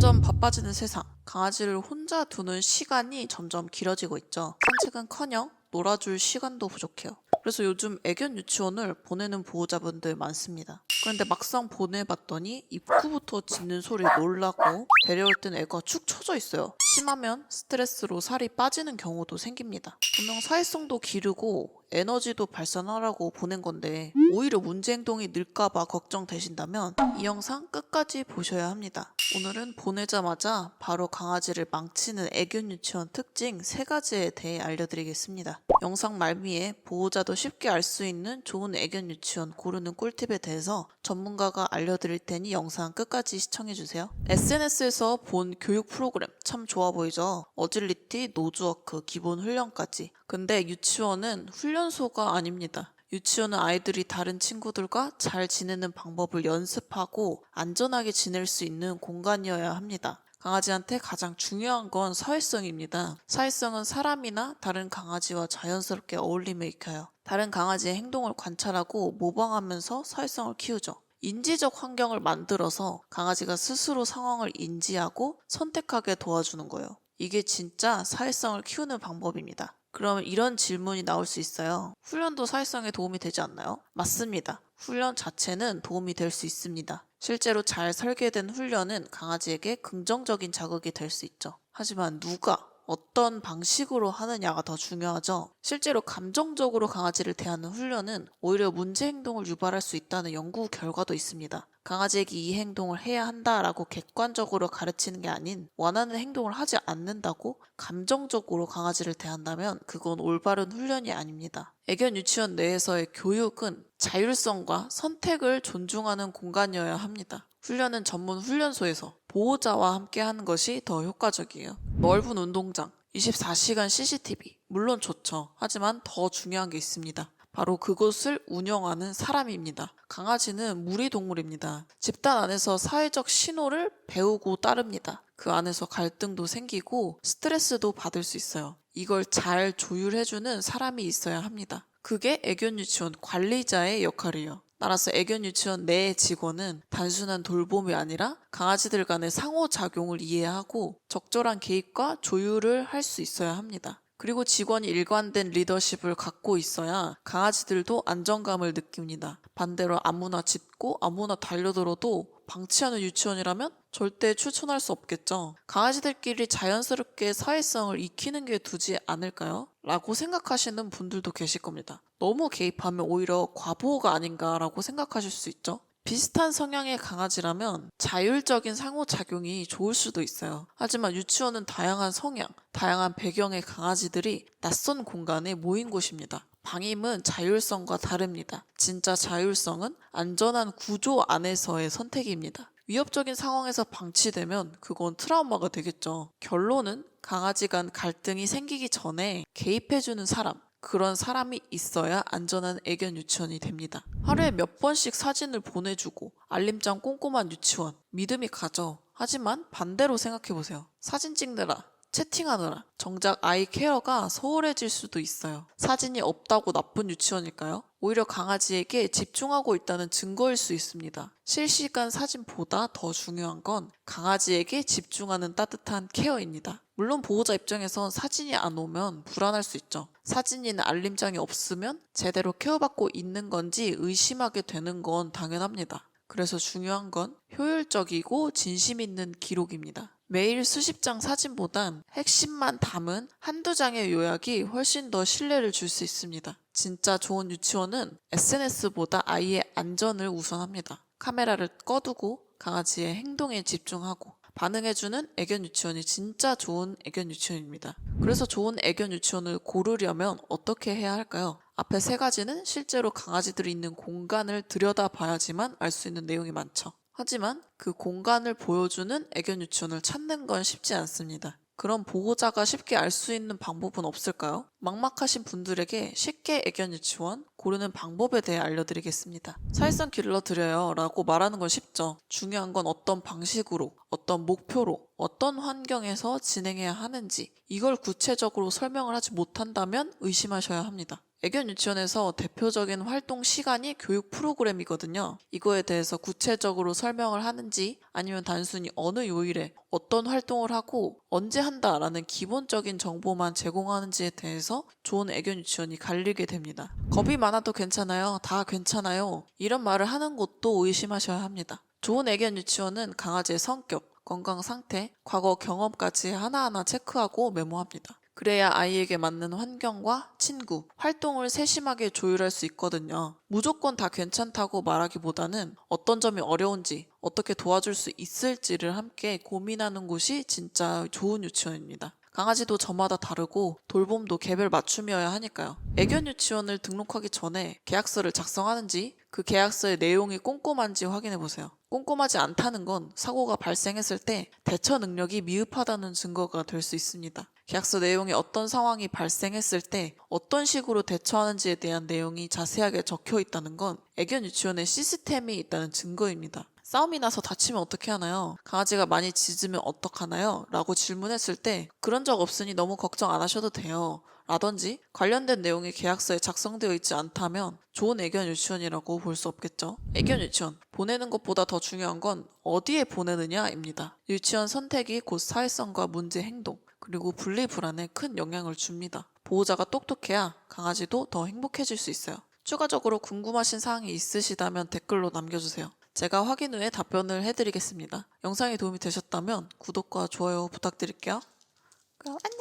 점점 바빠지는 세상, 강아지를 혼자 두는 시간이 점점 길어지고 있죠. 산책은커녕 놀아줄 시간도 부족해요. 그래서 요즘 애견 유치원을 보내는 보호자분들 많습니다. 그런데 막상 보내봤더니 입구부터 짖는 소리에 놀라고 데려올 땐 애가 축 처져 있어요. 심하면 스트레스로 살이 빠지는 경우도 생깁니다. 분명 사회성도 기르고 에너지도 발산하라고 보낸 건데 오히려 문제 행동이 늘까봐 걱정되신다면 이 영상 끝까지 보셔야 합니다. 오늘은 보내자마자 바로 강아지를 망치는 애견 유치원 특징 3가지에 대해 알려드리겠습니다. 영상 말미에 보호자도 쉽게 알 수 있는 좋은 애견 유치원 고르는 꿀팁에 대해서 전문가가 알려드릴 테니 영상 끝까지 시청해주세요. SNS에서 본 교육 프로그램 참 좋아 보이죠? 어질리티, 노즈워크, 기본 훈련까지. 근데 유치원은 훈련소가 아닙니다. 유치원은 아이들이 다른 친구들과 잘 지내는 방법을 연습하고 안전하게 지낼 수 있는 공간이어야 합니다. 강아지한테 가장 중요한 건 사회성입니다. 사회성은 사람이나 다른 강아지와 자연스럽게 어울림을 익혀요. 다른 강아지의 행동을 관찰하고 모방하면서 사회성을 키우죠. 인지적 환경을 만들어서 강아지가 스스로 상황을 인지하고 선택하게 도와주는 거예요. 이게 진짜 사회성을 키우는 방법입니다. 그러면 이런 질문이 나올 수 있어요. 훈련도 사회성에 도움이 되지 않나요? 맞습니다. 훈련 자체는 도움이 될 수 있습니다. 실제로 잘 설계된 훈련은 강아지에게 긍정적인 자극이 될 수 있죠. 하지만 누가 어떤 방식으로 하느냐가 더 중요하죠. 실제로 감정적으로 강아지를 대하는 훈련은 오히려 문제 행동을 유발할 수 있다는 연구 결과도 있습니다. 강아지에게 이 행동을 해야 한다라고 객관적으로 가르치는 게 아닌 원하는 행동을 하지 않는다고 감정적으로 강아지를 대한다면 그건 올바른 훈련이 아닙니다. 애견 유치원 내에서의 교육은 자율성과 선택을 존중하는 공간이어야 합니다. 훈련은 전문 훈련소에서 보호자와 함께 하는 것이 더 효과적이에요. 넓은 운동장, 24시간 CCTV, 물론 좋죠. 하지만 더 중요한 게 있습니다. 바로 그곳을 운영하는 사람입니다. 강아지는 무리동물입니다. 집단 안에서 사회적 신호를 배우고 따릅니다. 그 안에서 갈등도 생기고 스트레스도 받을 수 있어요. 이걸 잘 조율해주는 사람이 있어야 합니다. 그게 애견 유치원 관리자의 역할이에요. 따라서 애견 유치원 내 직원은 단순한 돌봄이 아니라 강아지들 간의 상호작용을 이해하고 적절한 개입과 조율을 할 수 있어야 합니다. 그리고 직원이 일관된 리더십을 갖고 있어야 강아지들도 안정감을 느낍니다. 반대로 아무나 짖고 아무나 달려들어도 방치하는 유치원이라면 절대 추천할 수 없겠죠. 강아지들끼리 자연스럽게 사회성을 익히는 게 두지 않을까요? 라고 생각하시는 분들도 계실 겁니다. 너무 개입하면 오히려 과보호가 아닌가라고 생각하실 수 있죠. 비슷한 성향의 강아지라면 자율적인 상호작용이 좋을 수도 있어요. 하지만 유치원은 다양한 성향, 다양한 배경의 강아지들이 낯선 공간에 모인 곳입니다. 방임은 자율성과 다릅니다. 진짜 자율성은 안전한 구조 안에서의 선택입니다. 위협적인 상황에서 방치되면 그건 트라우마가 되겠죠. 결론은 강아지 간 갈등이 생기기 전에 개입해주는 사람, 그런 사람이 있어야 안전한 애견 유치원이 됩니다. 하루에 몇 번씩 사진을 보내주고 알림장 꼼꼼한 유치원, 믿음이 가죠. 하지만 반대로 생각해보세요. 사진 찍느라, 채팅하느라 정작 아이 케어가 소홀해질 수도 있어요. 사진이 없다고 나쁜 유치원일까요? 오히려 강아지에게 집중하고 있다는 증거일 수 있습니다. 실시간 사진보다 더 중요한 건 강아지에게 집중하는 따뜻한 케어입니다. 물론 보호자 입장에선 사진이 안 오면 불안할 수 있죠. 사진이나 알림장이 없으면 제대로 케어받고 있는 건지 의심하게 되는 건 당연합니다. 그래서 중요한 건 효율적이고 진심 있는 기록입니다. 매일 수십 장 사진보단 핵심만 담은 한두 장의 요약이 훨씬 더 신뢰를 줄 수 있습니다. 진짜 좋은 유치원은 SNS보다 아이의 안전을 우선합니다. 카메라를 꺼두고 강아지의 행동에 집중하고 반응해주는 애견 유치원이 진짜 좋은 애견 유치원입니다. 그래서 좋은 애견 유치원을 고르려면 어떻게 해야 할까요? 앞에 3가지는 실제로 강아지들이 있는 공간을 들여다봐야지만 알 수 있는 내용이 많죠. 하지만 그 공간을 보여주는 애견 유치원을 찾는 건 쉽지 않습니다. 그럼 보호자가 쉽게 알 수 있는 방법은 없을까요? 막막하신 분들에게 쉽게 애견 유치원 고르는 방법에 대해 알려드리겠습니다. 사회성 길러드려요 라고 말하는 건 쉽죠. 중요한 건 어떤 방식으로, 어떤 목표로, 어떤 환경에서 진행해야 하는지 이걸 구체적으로 설명을 하지 못한다면 의심하셔야 합니다. 애견 유치원에서 대표적인 활동 시간이 교육 프로그램이거든요. 이거에 대해서 구체적으로 설명을 하는지 아니면 단순히 어느 요일에 어떤 활동을 하고 언제 한다라는 기본적인 정보만 제공하는지에 대해서 좋은 애견 유치원이 갈리게 됩니다. 겁이 많아도 괜찮아요. 다 괜찮아요. 이런 말을 하는 것도 의심하셔야 합니다. 좋은 애견 유치원은 강아지의 성격, 건강 상태, 과거 경험까지 하나하나 체크하고 메모합니다. 그래야 아이에게 맞는 환경과 친구, 활동을 세심하게 조율할 수 있거든요. 무조건 다 괜찮다고 말하기보다는 어떤 점이 어려운지, 어떻게 도와줄 수 있을지를 함께 고민하는 곳이 진짜 좋은 유치원입니다. 강아지도 저마다 다르고 돌봄도 개별 맞춤이어야 하니까요. 애견 유치원을 등록하기 전에 계약서를 작성하는지 그 계약서의 내용이 꼼꼼한지 확인해 보세요. 꼼꼼하지 않다는 건 사고가 발생했을 때 대처 능력이 미흡하다는 증거가 될 수 있습니다. 계약서 내용에 어떤 상황이 발생했을 때 어떤 식으로 대처하는지에 대한 내용이 자세하게 적혀 있다는 건 애견 유치원에 시스템이 있다는 증거입니다. 싸움이 나서 다치면 어떻게 하나요? 강아지가 많이 짖으면 어떡하나요? 라고 질문했을 때 그런 적 없으니 너무 걱정 안 하셔도 돼요. 라든지 관련된 내용이 계약서에 작성되어 있지 않다면 좋은 애견 유치원이라고 볼 수 없겠죠. 애견 유치원 보내는 것보다 더 중요한 건 어디에 보내느냐입니다. 유치원 선택이 곧 사회성과 문제 행동 그리고 분리불안에 큰 영향을 줍니다. 보호자가 똑똑해야 강아지도 더 행복해질 수 있어요. 추가적으로 궁금하신 사항이 있으시다면 댓글로 남겨주세요. 제가 확인 후에 답변을 해드리겠습니다. 영상이 도움이 되셨다면 구독과 좋아요 부탁드릴게요. 그럼 안녕!